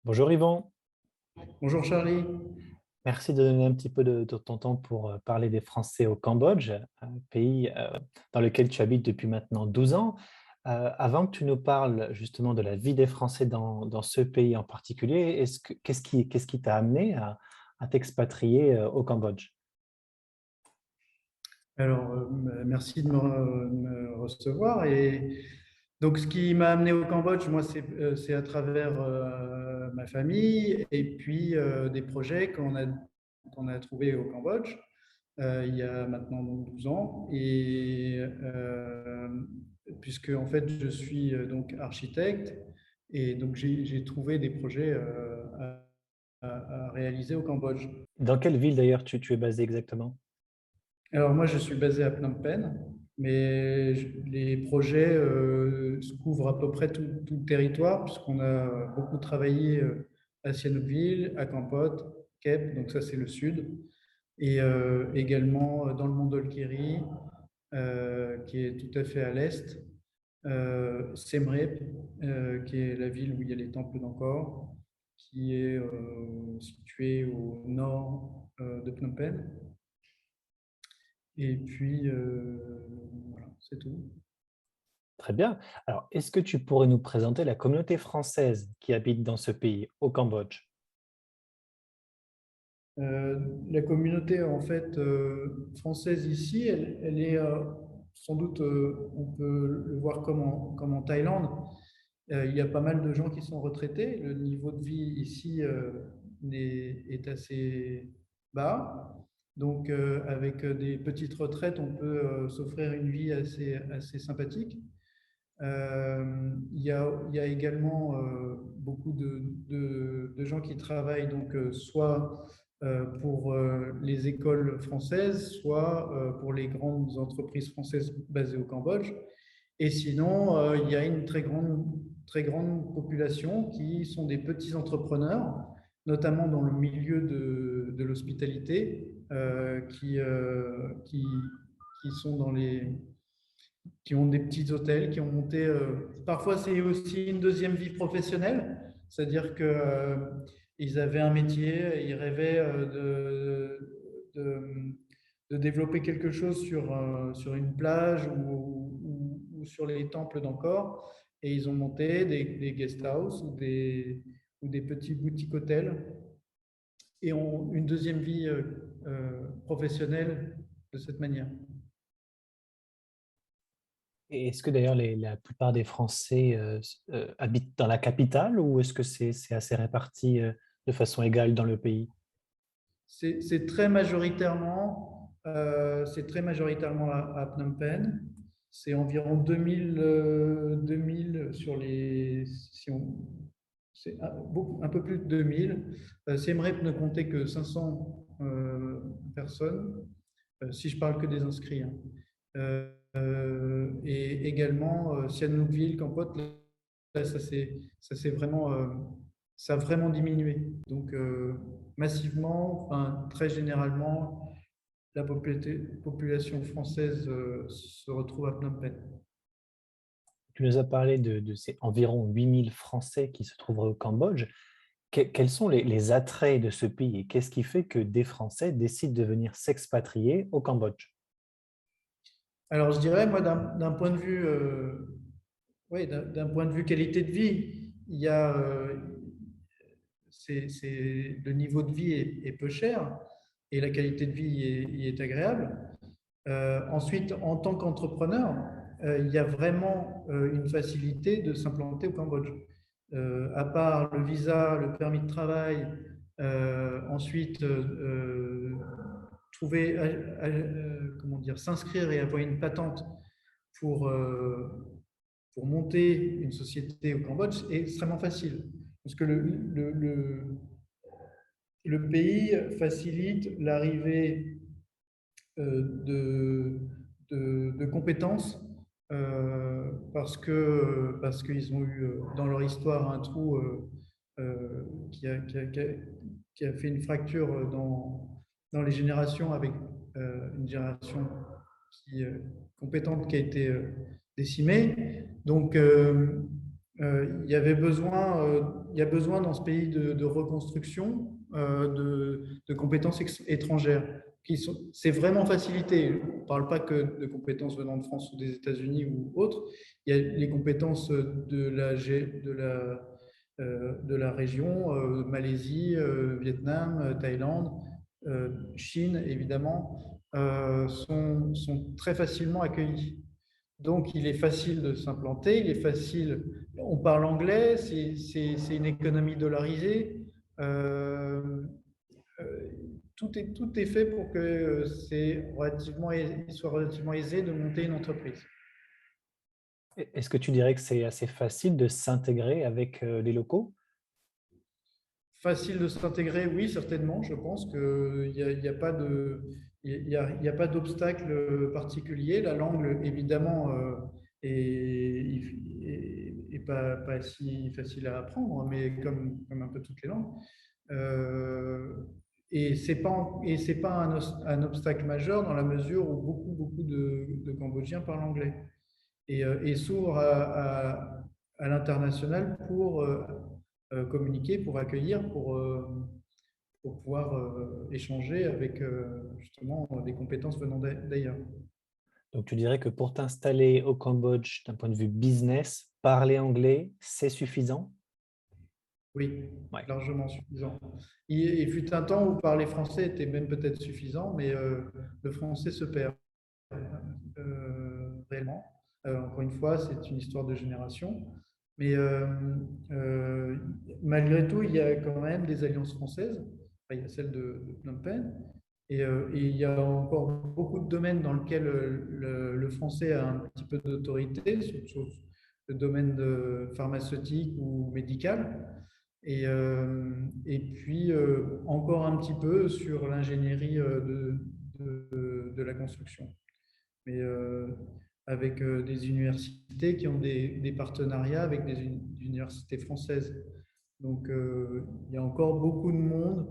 Bonjour Yvon, Bonjour Charlie. merci de donner un petit peu de ton temps pour parler des Français au Cambodge, un pays dans lequel tu habites depuis maintenant 12 ans. Avant que tu nous parles justement de la vie des Français dans ce pays en particulier, qu'est-ce qui t'a amené à t'expatrier au Cambodge? Alors, merci de me recevoir. Et donc, ce qui m'a amené au Cambodge, moi, c'est à travers ma famille et puis des projets qu'on a trouvés au Cambodge il y a maintenant donc 12 ans. Et puisque, en fait, je suis donc architecte et donc j'ai trouvé des projets à réaliser au Cambodge. Dans quelle ville d'ailleurs tu es basé exactement? Alors moi, je suis basé à Phnom Penh, mais les projets couvrent à peu près tout le territoire, puisqu'on a beaucoup travaillé à Sihanoukville, à Kampot, Kep, donc ça c'est le sud, et également dans le Mondolkiri, qui est tout à fait à l'est, Siem Reap, qui est la ville où il y a les temples d'Angkor, qui est située au nord de Phnom Penh. Et puis, voilà, c'est tout. Très bien. Alors, est-ce que tu pourrais nous présenter la communauté française qui habite dans ce pays, au Cambodge? La communauté en fait française ici, elle est sans doute, on peut le voir comme en Thaïlande. Il y a pas mal de gens qui sont retraités. Le niveau de vie ici est assez bas. Donc, avec des petites retraites, on peut s'offrir une vie assez sympathique. Il y a également beaucoup de gens qui travaillent donc soit pour les écoles françaises, soit pour les grandes entreprises françaises basées au Cambodge. Et sinon, il y a une très grande population qui sont des petits entrepreneurs, notamment dans le milieu de l'hospitalité, qui sont qui ont des petits hôtels, qui ont monté. Parfois, c'est aussi une deuxième vie professionnelle, c'est-à-dire que ils avaient un métier, ils rêvaient de développer quelque chose sur une plage ou sur les temples d'Angkor, et ils ont monté des guest house ou des petits boutiques hôtels et ont une deuxième vie professionnelle de cette manière. Et est-ce que d'ailleurs la plupart des Français habitent dans la capitale ou est-ce que c'est assez réparti de façon égale dans le pays? C'est très majoritairement à Phnom Penh. C'est environ 2000 sur les. Si on, c'est un peu plus de 2000. Siem Reap ne comptait que 500 personnes, si je parle que des inscrits, hein. Et également, Sihanoukville, Kampot, là, ça a vraiment diminué. Donc, massivement, enfin, très généralement, la population française se retrouve à Phnom Penh. Tu nous as parlé de ces environ 8000 Français qui se trouvent au Cambodge. Quels sont les attraits de ce pays et qu'est-ce qui fait que des Français décident de venir s'expatrier au Cambodge? Alors, je dirais, moi, d'un point de vue, ouais, d'un point de vue qualité de vie, il y a, le niveau de vie est peu cher et la qualité de vie y est agréable. Ensuite, en tant qu'entrepreneur, il y a vraiment une facilité de s'implanter au Cambodge. À part le visa, le permis de travail, ensuite trouver, comment dire, s'inscrire et avoir une patente pour, pour monter une société au Cambodge est extrêmement facile. Parce que le pays facilite l'arrivée de, de compétences parce qu'ils ont eu dans leur histoire un trou qui a fait une fracture dans les générations avec une génération compétente qui a été décimée. Donc, il y a besoin dans ce pays de reconstruction de compétences étrangères. C'est vraiment facilité. On ne parle pas que de compétences venant de France ou des États-Unis ou autres. Il y a les compétences de la région, Malaisie, Vietnam, Thaïlande, Chine, évidemment, sont très facilement accueillies. Donc, il est facile de s'implanter, il est facile. On parle anglais, c'est une économie dollarisée. Euh, tout est fait pour que il soit relativement aisé de monter une entreprise. Est-ce que tu dirais que c'est assez facile de s'intégrer avec les locaux? Facile de s'intégrer, oui, certainement. Je pense qu'il n'y a pas de, il y a pas d'obstacle particulier. La langue, évidemment, est pas si facile à apprendre, mais comme un peu toutes les langues. Euh, et c'est pas un obstacle majeur dans la mesure où beaucoup de Cambodgiens parlent anglais et s'ouvrent à l'international pour communiquer, pour accueillir, pour pouvoir échanger avec justement des compétences venant d'ailleurs. Donc, tu dirais que pour t'installer au Cambodge, d'un point de vue business, parler anglais, c'est suffisant? Oui, Ouais. largement suffisant. Il fut un temps où parler français était même peut-être suffisant, mais le français se perd réellement. Encore une fois, c'est une histoire de génération. Mais euh, malgré tout, il y a quand même des alliances françaises. Enfin, il y a celle de Phnom Penh. Et il y a encore beaucoup de domaines dans lesquels le français a un petit peu d'autorité, sauf le domaine pharmaceutique ou médical. Et puis, encore un petit peu sur l'ingénierie de la construction. Mais avec des universités qui ont des partenariats avec des universités françaises. Donc, il y a encore beaucoup de monde,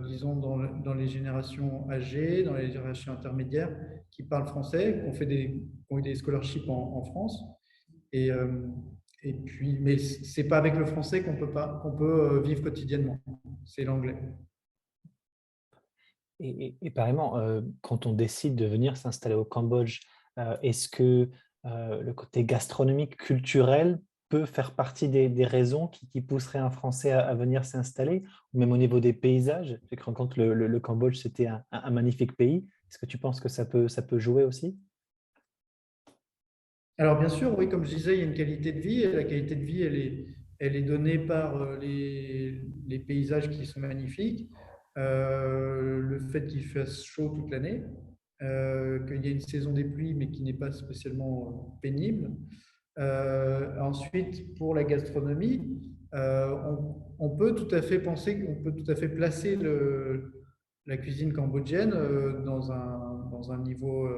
disons, dans les générations âgées, dans les générations intermédiaires, qui parlent français, qui ont eu des scholarships en France. Et, euh, et puis, mais c'est pas avec le français qu'on peut vivre quotidiennement. C'est l'anglais. Et pareillement, quand on décide de venir s'installer au Cambodge, est-ce que le côté gastronomique, culturel peut faire partie des raisons qui pousseraient un Français à venir s'installer, ou même au niveau des paysages? J'ai cru comprendre que le Cambodge, c'était un magnifique pays. Est-ce que tu penses que ça peut jouer aussi? Alors bien sûr, oui, comme je disais, il y a une qualité de vie, et la qualité de vie, elle est donnée par les paysages qui sont magnifiques, le fait qu'il fasse chaud toute l'année, qu'il y ait une saison des pluies, mais qui n'est pas spécialement pénible. Ensuite, pour la gastronomie, on peut tout à fait penser, on peut tout à fait placer la cuisine cambodgienne dans un niveau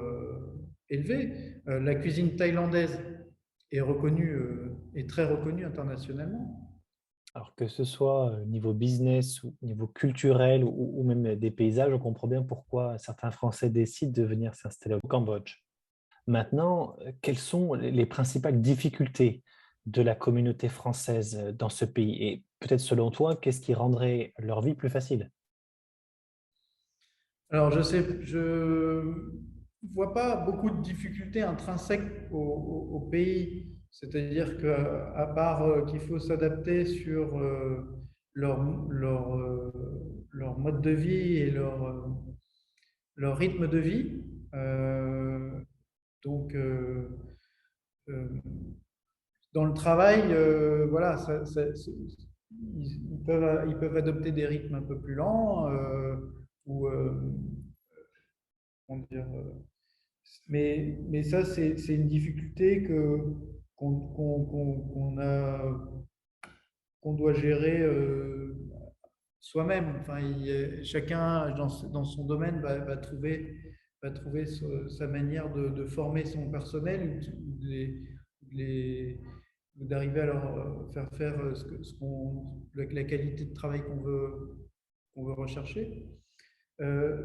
élevé. La cuisine thaïlandaise est très reconnue internationalement. Alors que ce soit niveau business ou niveau culturel ou même des paysages, on comprend bien pourquoi certains Français décident de venir s'installer au Cambodge. Maintenant, quelles sont les principales difficultés de la communauté française dans ce pays? Et peut-être selon toi, qu'est-ce qui rendrait leur vie plus facile? Alors, je vois pas beaucoup de difficultés intrinsèques au pays. C'est-à-dire qu'à part qu'il faut s'adapter sur leur, leur, euh, leur mode de vie et leur rythme de vie. Euh, donc, euh, dans le travail, voilà, ils peuvent adopter des rythmes un peu plus lents ou comment dire, mais ça, c'est une difficulté qu'on doit gérer soi-même. Enfin, chacun dans son domaine va trouver sa manière de former son personnel, d'arriver à leur faire faire la qualité de travail qu'on veut rechercher.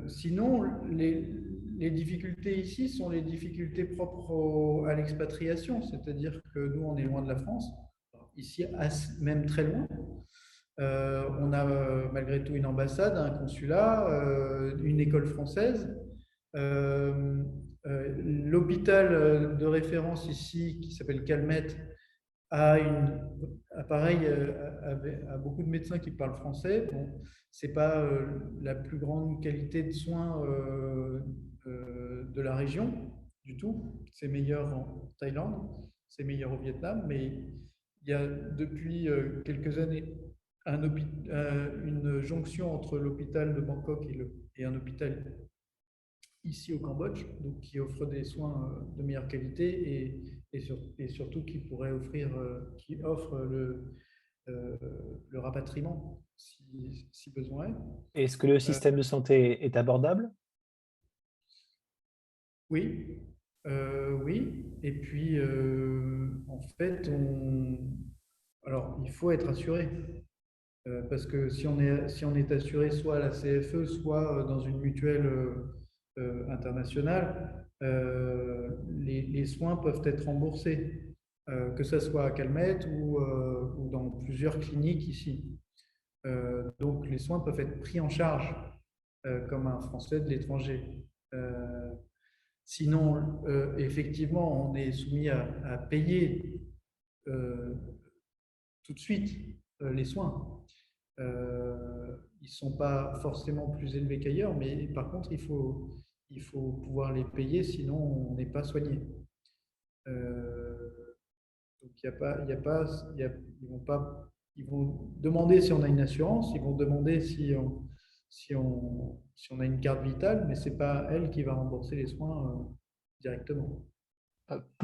Sinon, les difficultés ici sont les difficultés propres à l'expatriation, c'est-à-dire que nous, on est loin de la France, ici même très loin. On a malgré tout une ambassade, un consulat, une école française. Euh, L'hôpital de référence ici, qui s'appelle Calmette, pareil, a beaucoup de médecins qui parlent français. Bon, c'est pas la plus grande qualité de soins de la région du tout. C'est meilleur en Thaïlande, c'est meilleur au Vietnam, mais il y a depuis quelques années une jonction entre l'hôpital de Bangkok et un hôpital ici au Cambodge, donc qui offre des soins de meilleure qualité et surtout qui pourrait offrir, qui offre euh, le rapatriement si besoin est. Est-ce que le Euh, système de santé est abordable? oui, oui. Et puis, en fait, alors il faut être assuré. Parce que si on est assuré soit à la CFE, soit dans une mutuelle internationale, les soins peuvent être remboursés, que ce soit à Calmette ou dans plusieurs cliniques ici. Donc les soins peuvent être pris en charge comme un Français de l'étranger. Euh, Sinon, effectivement, on est soumis à payer euh, tout de suite les soins. Ils ne sont pas forcément plus élevés qu'ailleurs, mais par contre, il faut pouvoir les payer, sinon on n'est pas soigné. Euh, donc, il y a pas, il y a- ils vont pas, ils vont demander si on a une assurance, ils vont demander si on a une carte vitale, mais c'est pas elle qui va rembourser les soins directement.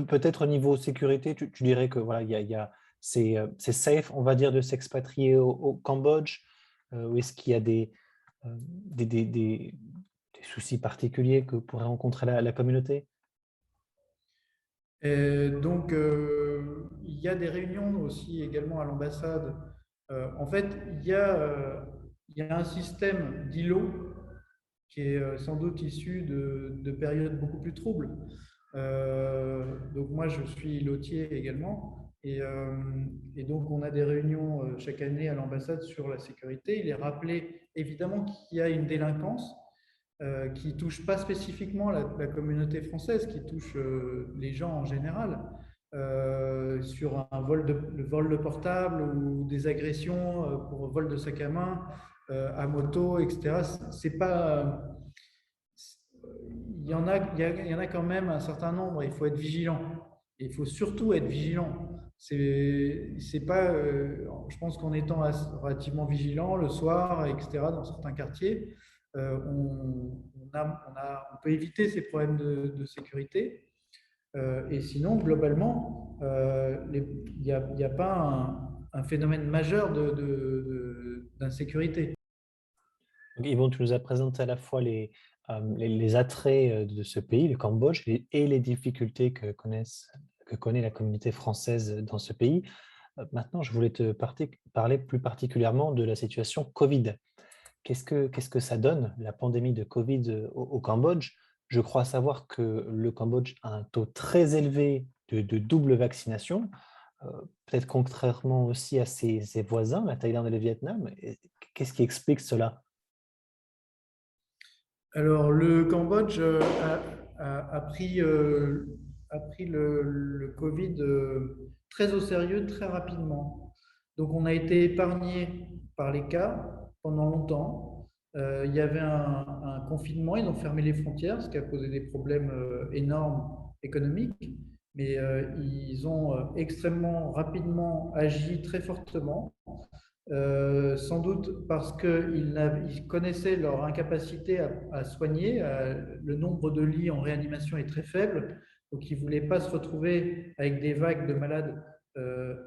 Peut-être au niveau sécurité, tu dirais que voilà, c'est safe, on va dire, de s'expatrier au Cambodge, ou est-ce qu'il y a des soucis particuliers que pourrait rencontrer la communauté? Donc, il y a des réunions aussi également à l'ambassade. En fait, il y a un système d'îlots qui est sans doute issu de périodes beaucoup plus troubles. Donc moi, je suis lotier également. Et donc, on a des réunions chaque année à l'ambassade sur la sécurité. Il est rappelé évidemment qu'il y a une délinquance qui ne touche pas spécifiquement la communauté française, qui touche les gens en général. Sur le vol de portable ou des agressions pour vol de sac à main à moto, etc. C'est pas, il y en a quand même un certain nombre. Il faut être vigilant. Et il faut surtout être vigilant. C'est pas, je pense qu'en étant relativement vigilant le soir, etc., dans certains quartiers, on peut éviter ces problèmes de sécurité. Et sinon, globalement, il y a pas un phénomène majeur d'insécurité. Donc, Yvon, tu nous as présenté à la fois les attraits de ce pays, le Cambodge, et les difficultés que connaît la communauté française dans ce pays. Maintenant, je voulais te parler plus particulièrement de la situation Covid. Qu'est-ce que ça donne, la pandémie de Covid au Cambodge? Je crois savoir que le Cambodge a un taux très élevé de double vaccination, euh, peut-être contrairement aussi à ses voisins, la Thaïlande et le Vietnam. Qu'est-ce qui explique cela? Alors, le Cambodge a pris le Covid très au sérieux, très rapidement. Donc, on a été épargné par les cas pendant longtemps. Il y avait un confinement, ils ont fermé les frontières, ce qui a posé des problèmes énormes économiques. Mais ils ont extrêmement rapidement agi très fortement. Sans doute parce qu'ils connaissaient leur incapacité à soigner. Le nombre de lits en réanimation est très faible, donc ils ne voulaient pas se retrouver avec des vagues de malades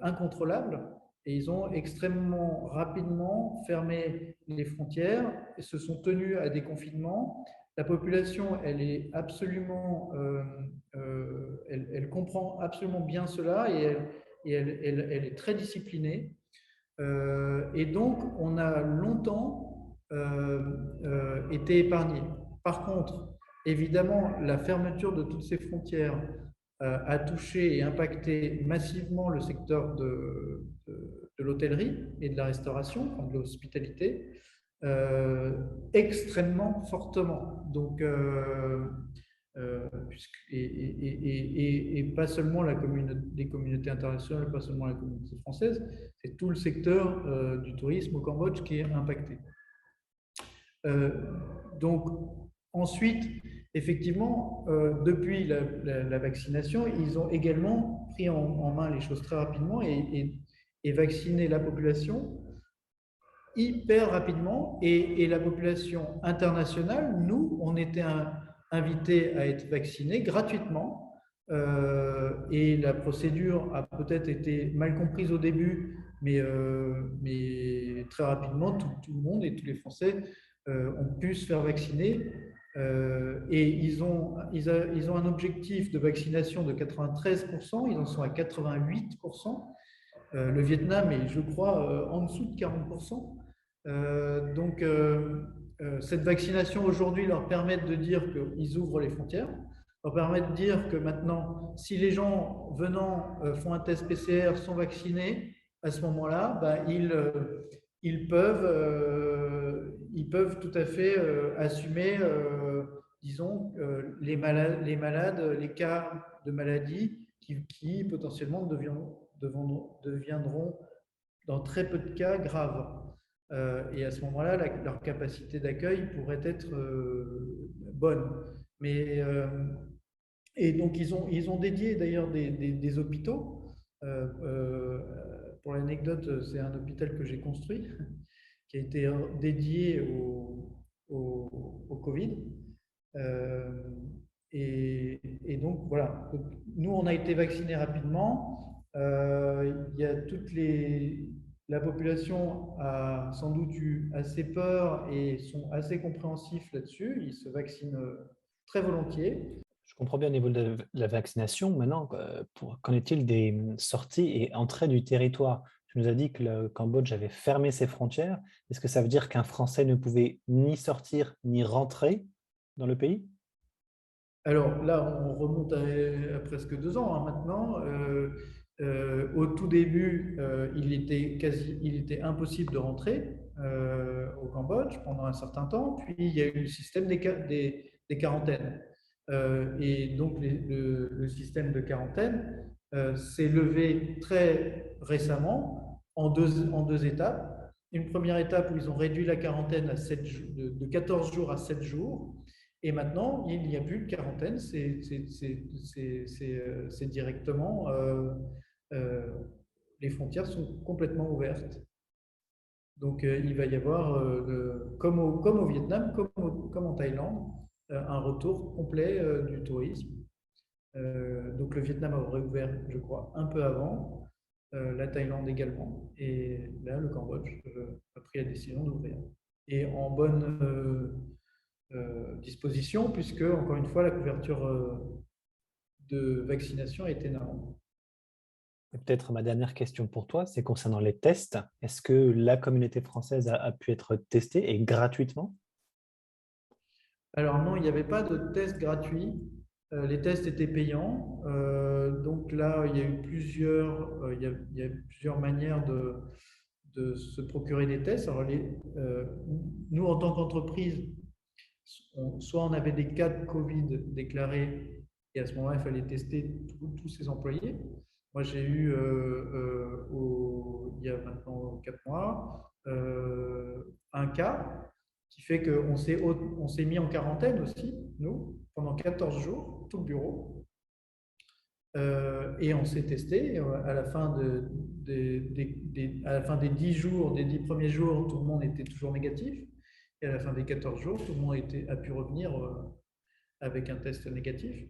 incontrôlables. Et ils ont extrêmement rapidement fermé les frontières et se sont tenus à des confinements. La population, elle est absolument, elle comprend absolument bien cela elle est très disciplinée. Et donc, on a longtemps étaient épargnés. Par contre, évidemment, la fermeture de toutes ces frontières a touché et impacté massivement le secteur de l'hôtellerie et de la restauration, enfin de l'hospitalité, extrêmement fortement. Donc, et pas seulement les communautés internationales, pas seulement la communauté française, c'est tout le secteur du tourisme au Cambodge qui est impacté. Euh, donc, ensuite, effectivement, depuis la vaccination, ils ont également pris en main les choses très rapidement et vacciné la population hyper rapidement. Et la population internationale, nous, on était invités à être vaccinés gratuitement. Et la procédure a peut-être été mal comprise au début, mais très rapidement, tout le monde et tous les Français ont pu se faire vacciner. Et ils ont un objectif de vaccination de 93%, ils en sont à 88%. Le Vietnam est, je crois, en dessous de 40%. Donc, cette vaccination aujourd'hui leur permet de dire qu'ils ouvrent les frontières, leur permet de dire que maintenant, si les gens venant font un test PCR, sont vaccinés, à ce moment-là, ben, ils peuvent tout à fait assumer, disons, les malades, les cas de maladie qui potentiellement deviendront dans très peu de cas graves. Et à ce moment-là, leur capacité d'accueil pourrait être bonne. Mais, et donc, ils ont dédié d'ailleurs des hôpitaux. Pour l'anecdote, c'est un hôpital que j'ai construit, qui a été dédié au Covid. Et donc, voilà. Donc, nous, on a été vaccinés rapidement. Il y a la population a sans doute eu assez peur et sont assez compréhensifs là-dessus. Ils se vaccinent très volontiers. Je comprends bien au niveau de la vaccination. Maintenant, qu'en est-il des sorties et entrées du territoire? Tu nous as dit que le Cambodge avait fermé ses frontières. Est-ce que ça veut dire qu'un Français ne pouvait ni sortir ni rentrer dans le pays? Alors là, on remonte à presque 2 ans maintenant. Au tout début, il était impossible de rentrer au Cambodge pendant un certain temps. Puis il y a eu le système des quarantaines. Et donc le système de quarantaine s'est levé très récemment en deux étapes. Une première étape où ils ont réduit la quarantaine de 14 jours à 7 jours. Et maintenant, il n'y a plus de quarantaine, c'est directement, les frontières sont complètement ouvertes. Donc, il va y avoir, comme au Vietnam, comme en Thaïlande, un retour complet du tourisme. Donc, le Vietnam a réouvert, je crois, un peu avant, la Thaïlande également. Et là, le Cambodge a pris la décision d'ouvrir. Et en bonne disposition, puisque, encore une fois, la couverture de vaccination est énorme. Et peut-être ma dernière question pour toi, c'est concernant les tests. Est-ce que la communauté française a pu être testée et gratuitement? Alors non, il n'y avait pas de test gratuit. Les tests étaient payants. Donc là, il y a plusieurs manières de se procurer des tests. Alors nous, en tant qu'entreprise, soit on avait des cas de Covid déclarés et à ce moment-là, il fallait tester tous ses employés. Moi, j'ai eu, il y a maintenant 4 mois, un cas qui fait qu'on s'est mis en quarantaine aussi, nous, pendant 14 jours, tout le bureau. Et on s'est testé. À la fin à la fin des 10 jours, des 10 premiers jours, tout le monde était toujours négatif. Et à la fin des 14 jours, tout le monde a pu revenir avec un test négatif.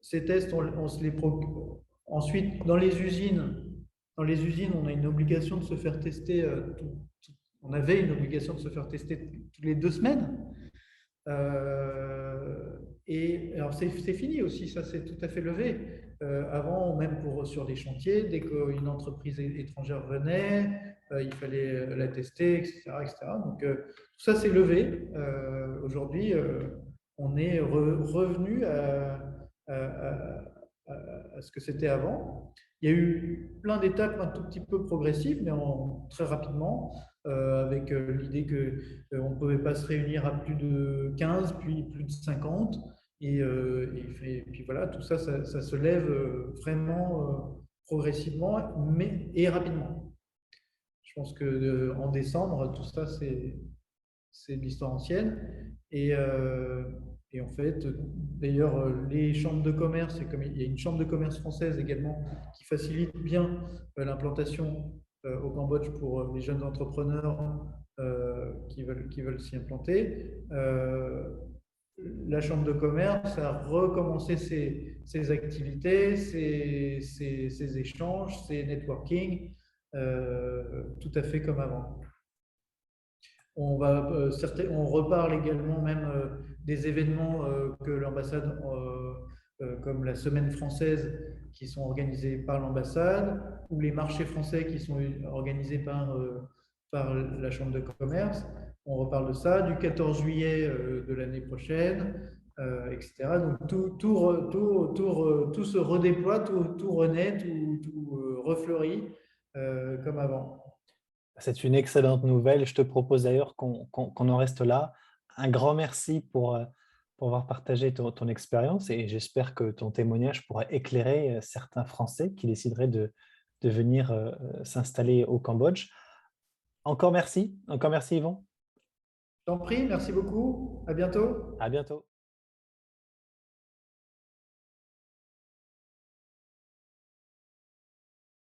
Ces tests, on se les procure. Ensuite, dans les usines, on a une obligation de se faire tester. On avait une obligation de se faire tester toutes les 2 semaines. Et alors c'est fini aussi, ça c'est tout à fait levé. Avant, même sur des chantiers, dès qu'une entreprise étrangère venait, il fallait la tester, etc., etc. Donc tout ça c'est levé. Aujourd'hui, on est revenu à ce que c'était avant. Il y a eu plein d'étapes un tout petit peu progressives, mais très rapidement, avec l'idée qu'on ne pouvait pas se réunir à plus de 15, puis plus de 50. Puis voilà, tout ça, ça se lève vraiment progressivement et rapidement. Je pense qu'en décembre, tout ça, c'est de l'histoire ancienne. Et en fait, d'ailleurs, les chambres de commerce, et comme il y a une chambre de commerce française également qui facilite bien l'implantation au Cambodge pour les jeunes entrepreneurs qui veulent s'y implanter. La chambre de commerce a recommencé ses activités, ses échanges, ses networking, tout à fait comme avant. On reparle également même des événements que l'ambassade, comme la semaine française, qui sont organisés par l'ambassade, ou les marchés français qui sont organisés par la Chambre de commerce. On reparle de ça, du 14 juillet de l'année prochaine, etc. Donc tout se redéploie, tout renaît, tout refleurit comme avant. C'est une excellente nouvelle. Je te propose d'ailleurs qu'on en reste là. Un grand merci pour avoir partagé ton expérience et j'espère que ton témoignage pourra éclairer certains Français qui décideraient de venir s'installer au Cambodge. Encore merci Yvon. T'en prie, merci beaucoup. À bientôt. À bientôt.